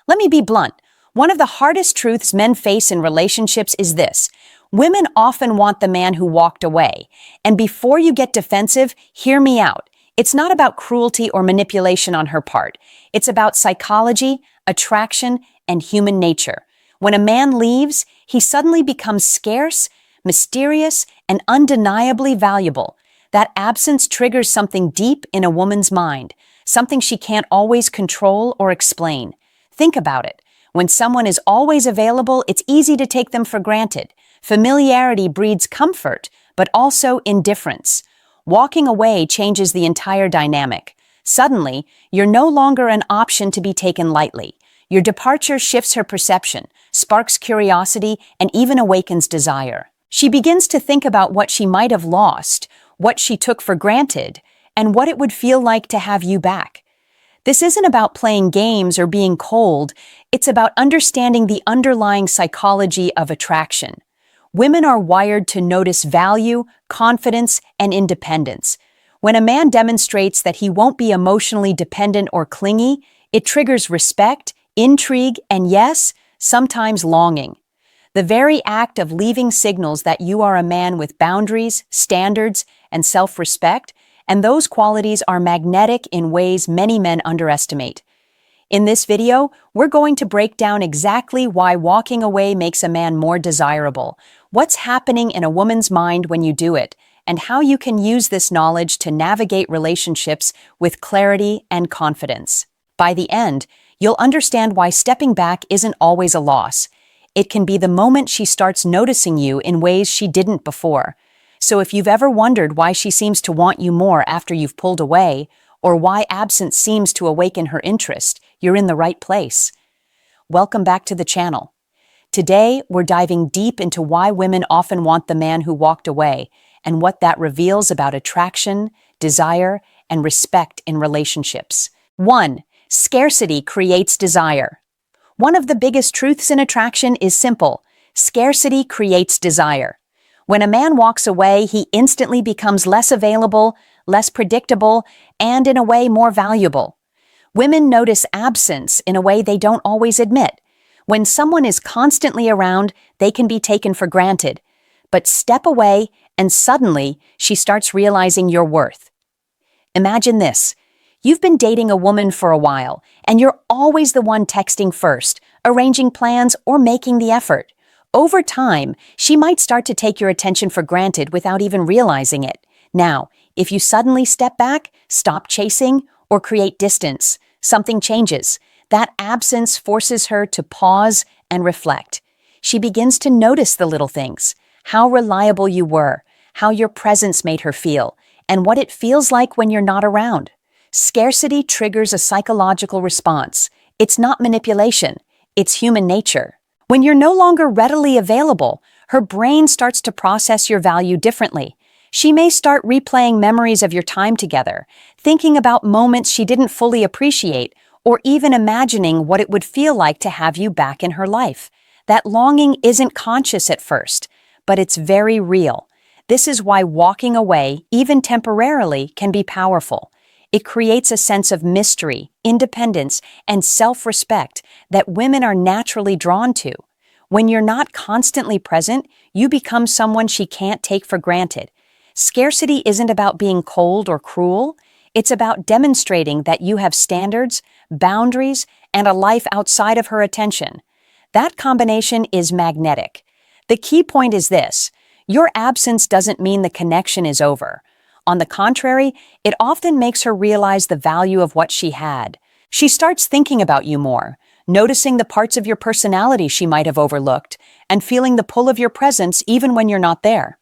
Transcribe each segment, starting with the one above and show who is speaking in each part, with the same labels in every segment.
Speaker 1: Let me be blunt. One of the hardest truths men face in relationships is this. Women often want the man who walked away. And before you get defensive, hear me out. It's not about cruelty or manipulation on her part. It's about psychology, attraction, and human nature. When a man leaves, he suddenly becomes scarce, mysterious, and undeniably valuable. That absence triggers something deep in a woman's mind, something she can't always control or explain. Think about it. When someone is always available, it's easy to take them for granted. Familiarity breeds comfort, but also indifference. Walking away changes the entire dynamic. Suddenly, you're no longer an option to be taken lightly. Your departure shifts her perception, sparks curiosity, and even awakens desire. She begins to think about what she might have lost, what she took for granted, and what it would feel like to have you back. This isn't about playing games or being cold, it's about understanding the underlying psychology of attraction. Women are wired to notice value, confidence, and independence. When a man demonstrates that he won't be emotionally dependent or clingy, it triggers respect, intrigue, and yes, sometimes longing. The very act of leaving signals that you are a man with boundaries, standards, and self-respect, and those qualities are magnetic in ways many men underestimate. In this video, we're going to break down exactly why walking away makes a man more desirable, what's happening in a woman's mind when you do it, and how you can use this knowledge to navigate relationships with clarity and confidence. By the end, you'll understand why stepping back isn't always a loss. It can be the moment she starts noticing you in ways she didn't before. So if you've ever wondered why she seems to want you more after you've pulled away, or why absence seems to awaken her interest, you're in the right place. Welcome back to the channel. Today, we're diving deep into why women often want the man who walked away, and what that reveals about attraction, desire, and respect in relationships. 1. Scarcity creates desire. One of the biggest truths in attraction is simple. Scarcity creates desire. When a man walks away, he instantly becomes less available, less predictable, and in a way more valuable. Women notice absence in a way they don't always admit. When someone is constantly around, they can be taken for granted. But step away, and suddenly, she starts realizing your worth. Imagine this. You've been dating a woman for a while, and you're always the one texting first, arranging plans, or making the effort. Over time, she might start to take your attention for granted without even realizing it. Now, if you suddenly step back, stop chasing, or create distance, something changes. That absence forces her to pause and reflect. She begins to notice the little things, how reliable you were, how your presence made her feel, and what it feels like when you're not around. Scarcity triggers a psychological response. It's not manipulation, it's human nature. When you're no longer readily available, her brain starts to process your value differently. She may start replaying memories of your time together, thinking about moments she didn't fully appreciate, or even imagining what it would feel like to have you back in her life. That longing isn't conscious at first, but it's very real. This is why walking away, even temporarily, can be powerful. It creates a sense of mystery, independence, and self-respect that women are naturally drawn to. When you're not constantly present, you become someone she can't take for granted. Scarcity isn't about being cold or cruel. It's about demonstrating that you have standards, boundaries, and a life outside of her attention. That combination is magnetic. The key point is this: your absence doesn't mean the connection is over. On the contrary, it often makes her realize the value of what she had. She starts thinking about you more, noticing the parts of your personality she might have overlooked, and feeling the pull of your presence even when you're not there.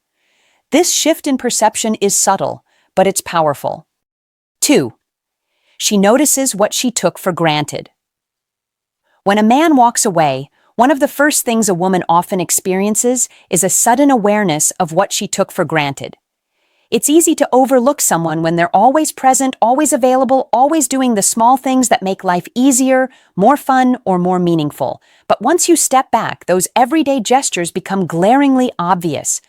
Speaker 1: This shift in perception is subtle, but it's powerful. 2. She notices what she took for granted. When a man walks away, one of the first things a woman often experiences is a sudden awareness of what she took for granted. It's easy to overlook someone when they're always present, always available, always doing the small things that make life easier, more fun, or more meaningful. But once you step back, those everyday gestures become glaringly obvious.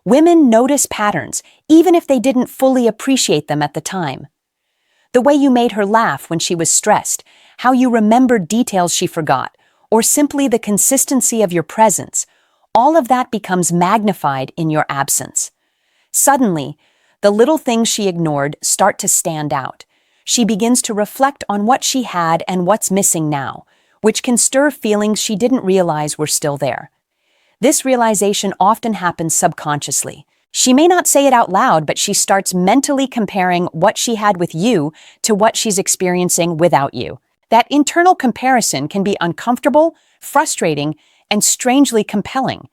Speaker 1: Women notice patterns, even if they didn't fully appreciate them at the time. The way you made her laugh when she was stressed, how you remembered details she forgot, or simply the consistency of your presence, all of that becomes magnified in your absence. Suddenly, the little things she ignored start to stand out. She begins to reflect on what she had and what's missing now, which can stir feelings she didn't realize were still there. This realization often happens subconsciously. She may not say it out loud, but she starts mentally comparing what she had with you to what she's experiencing without you. That internal comparison can be uncomfortable, frustrating, and strangely compelling.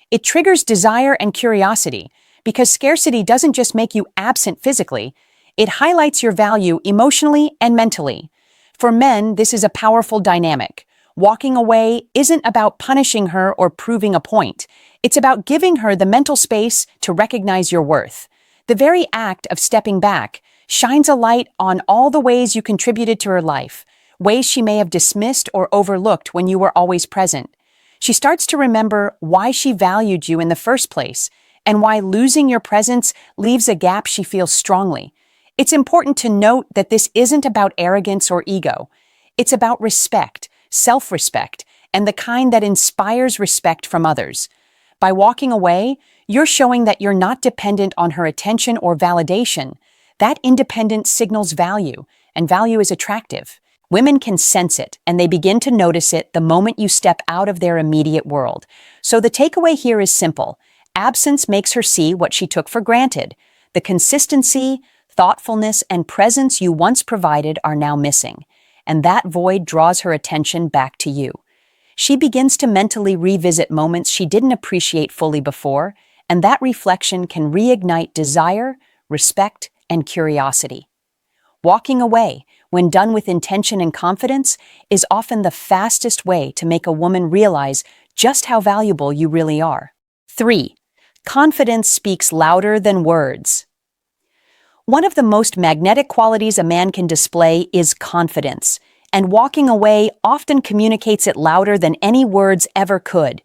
Speaker 1: It triggers desire and curiosity, because scarcity doesn't just make you absent physically, it highlights your value emotionally and mentally. For men, this is a powerful dynamic. Walking away isn't about punishing her or proving a point. It's about giving her the mental space to recognize your worth. The very act of stepping back shines a light on all the ways you contributed to her life, ways she may have dismissed or overlooked when you were always present. She starts to remember why she valued you in the first place, and why losing your presence leaves a gap she feels strongly. It's important to note that this isn't about arrogance or ego. It's about respect, self-respect, and the kind that inspires respect from others. By walking away, you're showing that you're not dependent on her attention or validation. That independence signals value, and value is attractive. Women can sense it, and they begin to notice it the moment you step out of their immediate world. So the takeaway here is simple. Absence makes her see what she took for granted. The consistency, thoughtfulness, and presence you once provided are now missing, and that void draws her attention back to you. She begins to mentally revisit moments she didn't appreciate fully before, and that reflection can reignite desire, respect, and curiosity. Walking away, when done with intention and confidence, is often the fastest way to make a woman realize just how valuable you really are. 3. Confidence speaks louder than words. One of the most magnetic qualities a man can display is confidence, and walking away often communicates it louder than any words ever could.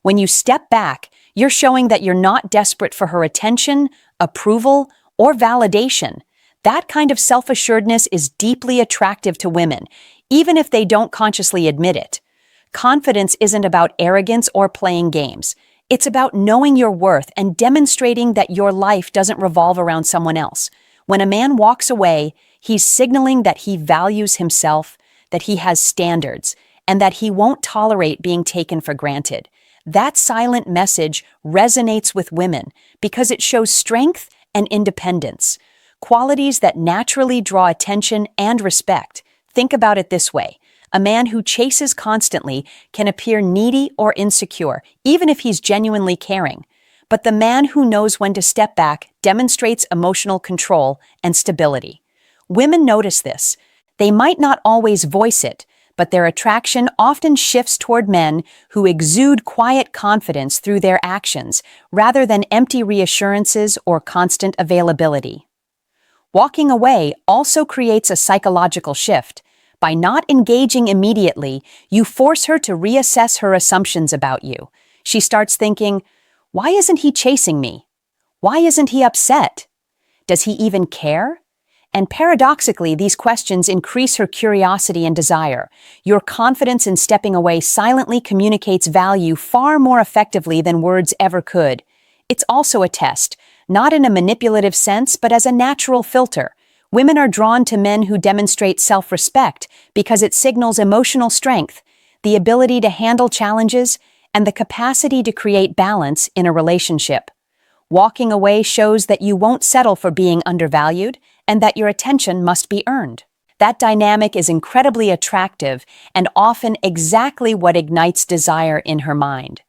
Speaker 1: When you step back, you're showing that you're not desperate for her attention, approval, or validation. That kind of self-assuredness is deeply attractive to women, even if they don't consciously admit it. Confidence isn't about arrogance or playing games. It's about knowing your worth and demonstrating that your life doesn't revolve around someone else. When a man walks away, he's signaling that he values himself, that he has standards, and that he won't tolerate being taken for granted. That silent message resonates with women because it shows strength and independence, qualities that naturally draw attention and respect. Think about it this way. A man who chases constantly can appear needy or insecure, even if he's genuinely caring. But the man who knows when to step back demonstrates emotional control and stability. Women notice this. They might not always voice it, but their attraction often shifts toward men who exude quiet confidence through their actions, rather than empty reassurances or constant availability. Walking away also creates a psychological shift. By not engaging immediately, you force her to reassess her assumptions about you. She starts thinking, why isn't he chasing me? Why isn't he upset? Does he even care? And paradoxically, these questions increase her curiosity and desire. Your confidence in stepping away silently communicates value far more effectively than words ever could. It's also a test, not in a manipulative sense, but as a natural filter. Women are drawn to men who demonstrate self-respect because it signals emotional strength, the ability to handle challenges, and the capacity to create balance in a relationship. Walking away shows that you won't settle for being undervalued and that your attention must be earned. That dynamic is incredibly attractive and often exactly what ignites desire in her mind.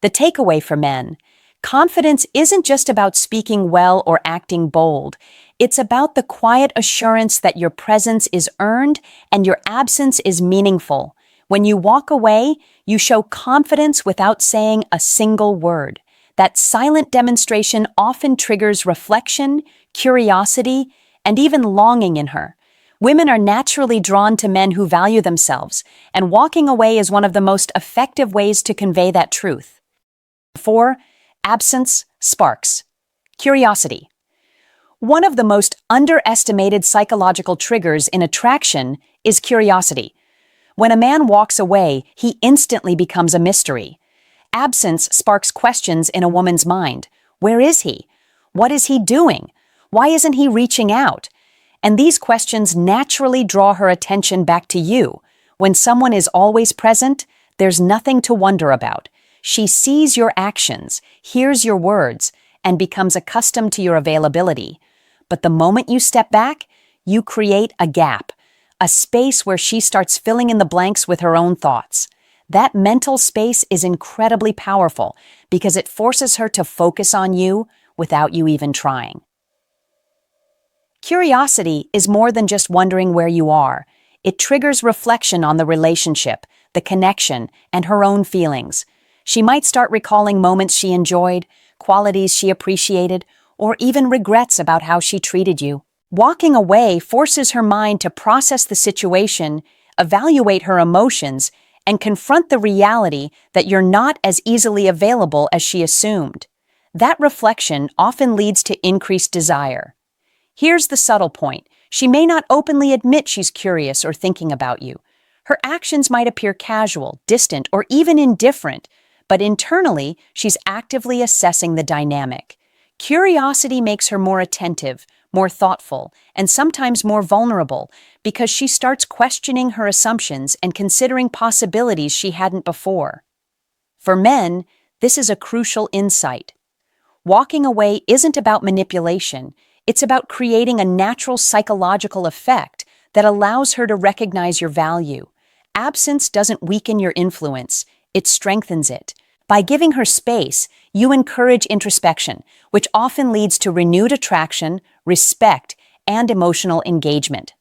Speaker 1: The takeaway for men: confidence isn't just about speaking well or acting bold. It's about the quiet assurance that your presence is earned and your absence is meaningful. When you walk away, you show confidence without saying a single word. That silent demonstration often triggers reflection, curiosity, and even longing in her. Women are naturally drawn to men who value themselves, and walking away is one of the most effective ways to convey that truth. 4. Absence sparks curiosity. One of the most underestimated psychological triggers in attraction is curiosity. When a man walks away, he instantly becomes a mystery. Absence sparks questions in a woman's mind. Where is he? What is he doing? Why isn't he reaching out? And these questions naturally draw her attention back to you. When someone is always present, there's nothing to wonder about. She sees your actions, hears your words, and becomes accustomed to your availability. But the moment you step back, you create a gap, a space where she starts filling in the blanks with her own thoughts. That mental space is incredibly powerful because it forces her to focus on you without you even trying. Curiosity is more than just wondering where you are. It triggers reflection on the relationship, the connection, and her own feelings. She might start recalling moments she enjoyed, qualities she appreciated, or even regrets about how she treated you. Walking away forces her mind to process the situation, evaluate her emotions, and confront the reality that you're not as easily available as she assumed. That reflection often leads to increased desire. Here's the subtle point. She may not openly admit she's curious or thinking about you. Her actions might appear casual, distant, or even indifferent, but internally, she's actively assessing the dynamic. Curiosity makes her more attentive, more thoughtful, and sometimes more vulnerable because she starts questioning her assumptions and considering possibilities she hadn't before. For men, this is a crucial insight. Walking away isn't about manipulation. It's about creating a natural psychological effect that allows her to recognize your value. Absence doesn't weaken your influence, it strengthens it. By giving her space, you encourage introspection, which often leads to renewed attraction, respect, and emotional engagement.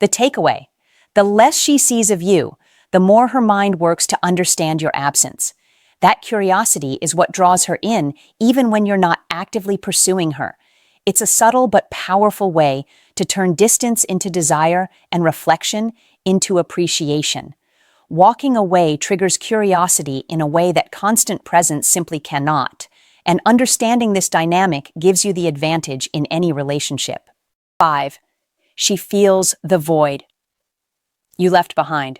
Speaker 1: The takeaway: the less she sees of you, the more her mind works to understand your absence. That curiosity is what draws her in, even when you're not actively pursuing her. It's a subtle but powerful way to turn distance into desire and reflection into appreciation. Walking away triggers curiosity in a way that constant presence simply cannot, and understanding this dynamic gives you the advantage in any relationship. 5. She feels the void you left behind.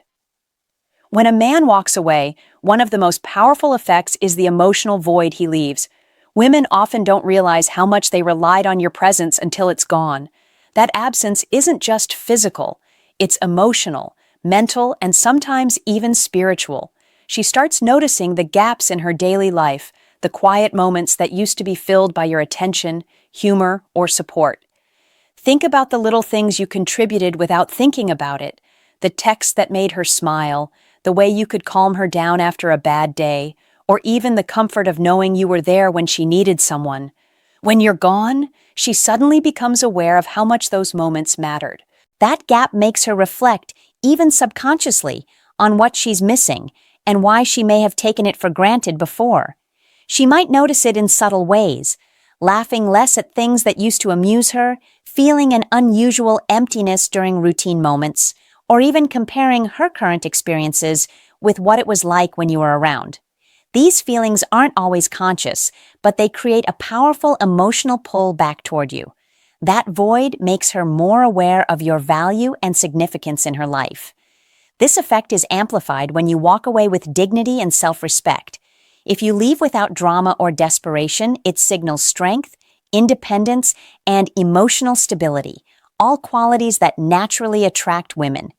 Speaker 1: When a man walks away, one of the most powerful effects is the emotional void he leaves. Women often don't realize how much they relied on your presence until it's gone. That absence isn't just physical, it's emotional, mental, and sometimes even spiritual. She starts noticing the gaps in her daily life, the quiet moments that used to be filled by your attention, humor, or support. Think about the little things you contributed without thinking about it, the text that made her smile, the way you could calm her down after a bad day, or even the comfort of knowing you were there when she needed someone. When you're gone, she suddenly becomes aware of how much those moments mattered. That gap makes her reflect, even subconsciously, on what she's missing and why she may have taken it for granted before. She might notice it in subtle ways, laughing less at things that used to amuse her, feeling an unusual emptiness during routine moments, or even comparing her current experiences with what it was like when you were around. These feelings aren't always conscious, but they create a powerful emotional pull back toward you. That void makes her more aware of your value and significance in her life. This effect is amplified when you walk away with dignity and self-respect. If you leave without drama or desperation, it signals strength, independence, and emotional stability, all qualities that naturally attract women.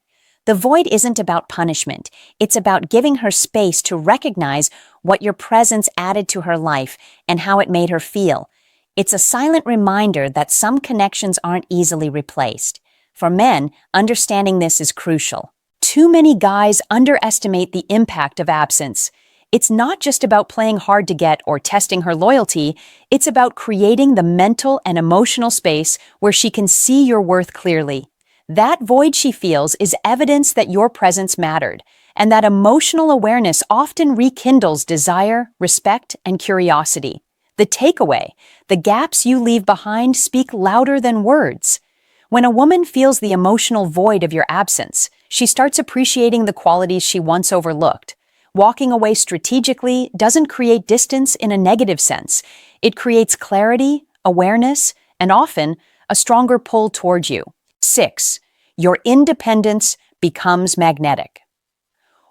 Speaker 1: The void isn't about punishment. It's about giving her space to recognize what your presence added to her life and how it made her feel. It's a silent reminder that some connections aren't easily replaced. For men, understanding this is crucial. Too many guys underestimate the impact of absence. It's not just about playing hard to get or testing her loyalty. It's about creating the mental and emotional space where she can see your worth clearly. That void she feels is evidence that your presence mattered, and that emotional awareness often rekindles desire, respect, and curiosity. The takeaway: the gaps you leave behind speak louder than words. When a woman feels the emotional void of your absence, she starts appreciating the qualities she once overlooked. Walking away strategically doesn't create distance in a negative sense. It creates clarity, awareness, and often a stronger pull toward you. 6. Your independence becomes magnetic.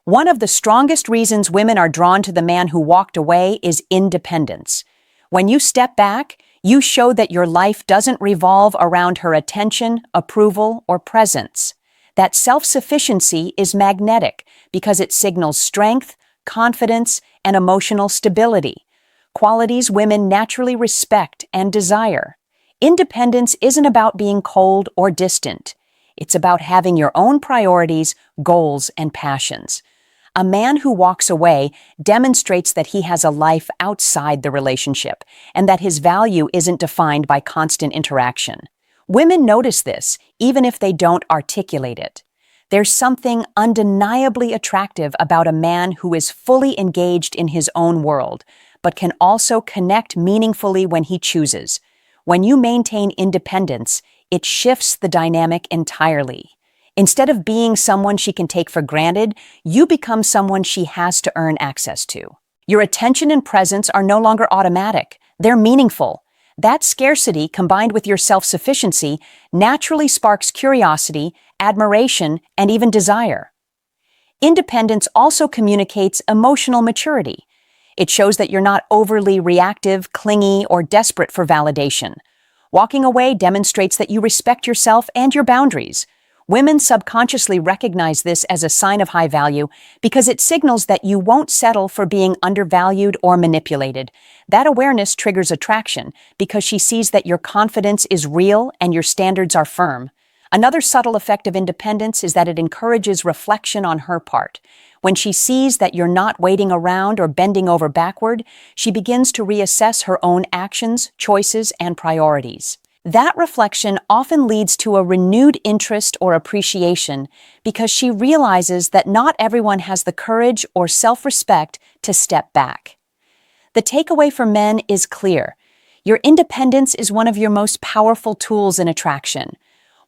Speaker 1: One of the strongest reasons women are drawn to the man who walked away is independence. When you step back, you show that your life doesn't revolve around her attention, approval, or presence. That self-sufficiency is magnetic because it signals strength, confidence, and emotional stability, qualities women naturally respect and desire. Independence isn't about being cold or distant. It's about having your own priorities, goals, and passions. A man who walks away demonstrates that he has a life outside the relationship and that his value isn't defined by constant interaction. Women notice this, even if they don't articulate it. There's something undeniably attractive about a man who is fully engaged in his own world, but can also connect meaningfully when he chooses. When you maintain independence, it shifts the dynamic entirely. Instead of being someone she can take for granted, you become someone she has to earn access to. Your attention and presence are no longer automatic. They're meaningful. That scarcity, combined with your self-sufficiency, naturally sparks curiosity, admiration, and even desire. Independence also communicates emotional maturity. It shows that you're not overly reactive, clingy, or desperate for validation. Walking away demonstrates that you respect yourself and your boundaries. Women subconsciously recognize this as a sign of high value because it signals that you won't settle for being undervalued or manipulated. That awareness triggers attraction because she sees that your confidence is real and your standards are firm. Another subtle effect of independence is that it encourages reflection on her part. When she sees that you're not waiting around or bending over backward, she begins to reassess her own actions, choices, and priorities. That reflection often leads to a renewed interest or appreciation because she realizes that not everyone has the courage or self-respect to step back. The takeaway for men is clear. Your independence is one of your most powerful tools in attraction.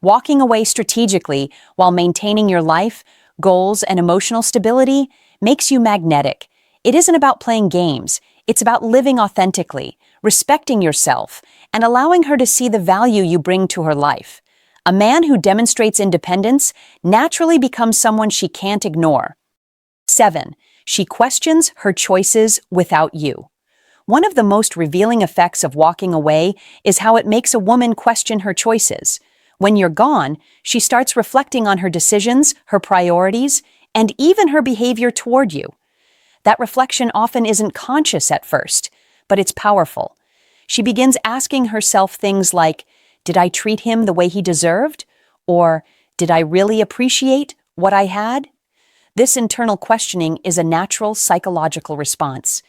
Speaker 1: Walking away strategically while maintaining your life, goals, and emotional stability makes you magnetic. It isn't about playing games. It's about living authentically, respecting yourself, and allowing her to see the value you bring to her life. A man who demonstrates independence naturally becomes someone she can't ignore. 7. She questions her choices without you. One of the most revealing effects of walking away is how it makes a woman question her choices. When you're gone, she starts reflecting on her decisions, her priorities, and even her behavior toward you. That reflection often isn't conscious at first, but it's powerful. She begins asking herself things like, did I treat him the way he deserved? Or did I really appreciate what I had? This internal questioning is a natural psychological response.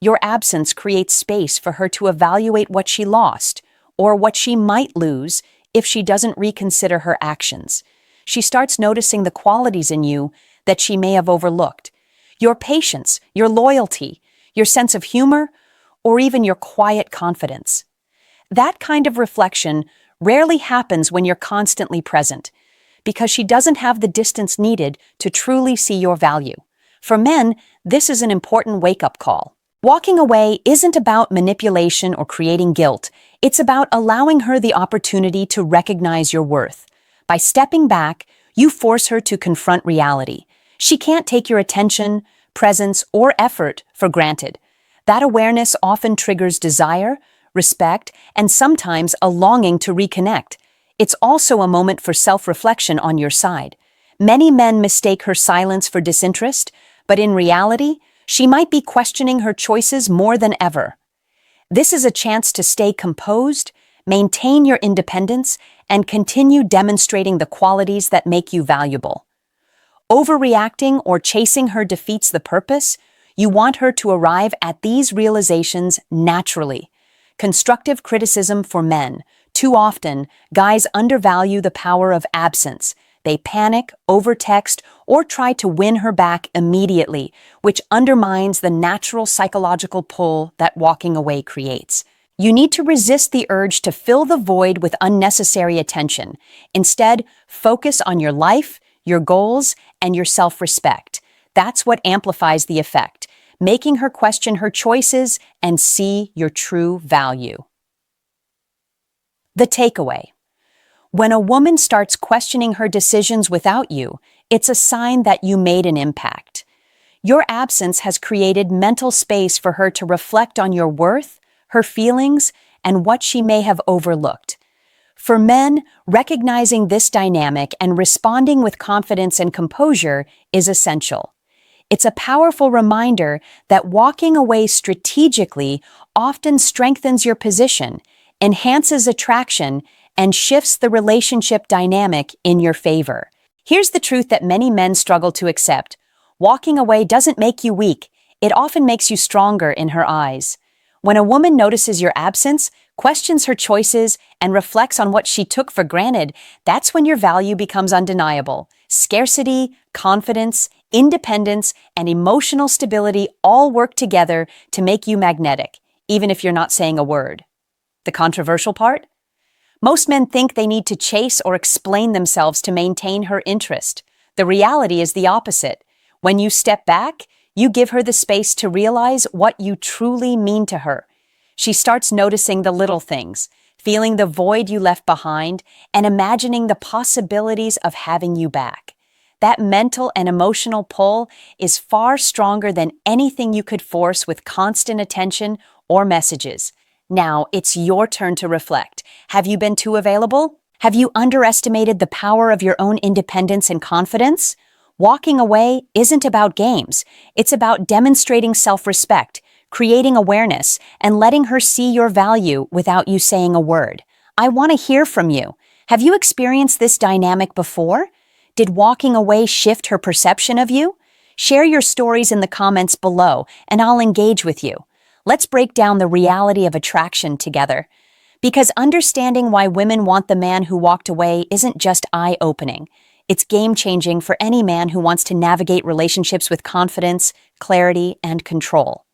Speaker 1: Your absence creates space for her to evaluate what she lost, or what she might lose if she doesn't reconsider her actions. She starts noticing the qualities in you that she may have overlooked. Your patience, your loyalty, your sense of humor, or even your quiet confidence. That kind of reflection rarely happens when you're constantly present, because she doesn't have the distance needed to truly see your value. For men, this is an important wake-up call. Walking away isn't about manipulation or creating guilt. It's about allowing her the opportunity to recognize your worth. By stepping back, you force her to confront reality. She can't take your attention, presence, or effort for granted. That awareness often triggers desire, respect, and sometimes a longing to reconnect. It's also a moment for self-reflection on your side. Many men mistake her silence for disinterest, but in reality, she might be questioning her choices more than ever. This is a chance to stay composed, maintain your independence, and continue demonstrating the qualities that make you valuable. Overreacting or chasing her defeats the purpose. You want her to arrive at these realizations naturally. Constructive criticism for men. Too often, guys undervalue the power of absence. They panic, overtext, or try to win her back immediately, which undermines the natural psychological pull that walking away creates. You need to resist the urge to fill the void with unnecessary attention. Instead, focus on your life, your goals, and your self-respect. That's what amplifies the effect, making her question her choices and see your true value. The takeaway. When a woman starts questioning her decisions without you, it's a sign that you made an impact. Your absence has created mental space for her to reflect on your worth, her feelings, and what she may have overlooked. For men, recognizing this dynamic and responding with confidence and composure is essential. It's a powerful reminder that walking away strategically often strengthens your position, enhances attraction, and shifts the relationship dynamic in your favor. Here's the truth that many men struggle to accept. Walking away doesn't make you weak. It often makes you stronger in her eyes. When a woman notices your absence, questions her choices, and reflects on what she took for granted, that's when your value becomes undeniable. Scarcity, confidence, independence, and emotional stability all work together to make you magnetic, even if you're not saying a word. The controversial part? Most men think they need to chase or explain themselves to maintain her interest. The reality is the opposite. When you step back, you give her the space to realize what you truly mean to her. She starts noticing the little things, feeling the void you left behind, and imagining the possibilities of having you back. That mental and emotional pull is far stronger than anything you could force with constant attention or messages. Now, it's your turn to reflect. Have you been too available? Have you underestimated the power of your own independence and confidence? Walking away isn't about games. It's about demonstrating self-respect, creating awareness, and letting her see your value without you saying a word. I want to hear from you. Have you experienced this dynamic before? Did walking away shift her perception of you? Share your stories in the comments below, and I'll engage with you. Let's break down the reality of attraction together. Because understanding why women want the man who walked away isn't just eye-opening. It's game-changing for any man who wants to navigate relationships with confidence, clarity, and control.